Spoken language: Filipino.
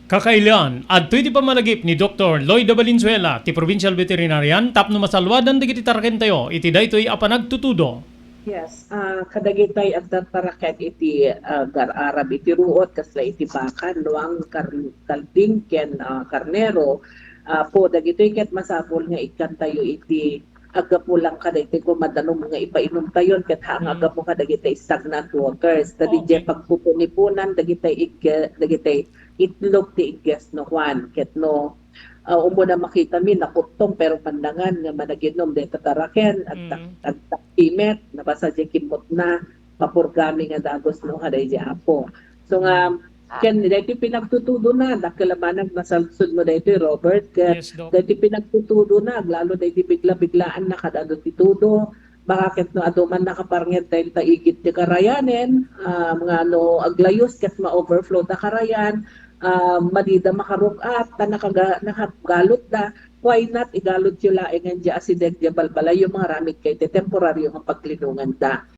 Kakailan, at iti pamalagip ni Dr. Lloyd Valenzuela, ti Provincial Veterinarian, tapno masalwadan dagiti taraken tayo, iti daytoy apanagtutudo. Yes, kadagitay at paraket iti gar-arab iti ruot kasla iti bakan luang kalding ken karnero po dagitoy ket masapol nga ikan tayo iti agapo lang kada iti kumadanom nga ipainom tayo ket hang agapo kadagitay stagnant waters tadi Okay. pagpupunipunan dagitay itlog ti igges no Juan ket no umuna makita mi nakutong pero pandangan nga managinom de tataraken at taktimet nabasa di kimot na papurgami nga dagos no haday di apo. So nga ken dito pinagtutudo na dakalamanag masalsud mo dito Robert ket Yes, Doc. dito pinagtutudo na lalo dito bigla-biglaan na kadado titudo bakit no aduman nakaparnget dahil taigit ti karayanen mga no aglayos ket ma-overflow ta karayan madida makarukat ta nakagalot da why not igalot yung laing nga asideg di balbalay yung mga ramit kay te temporaryo nga paglinungan da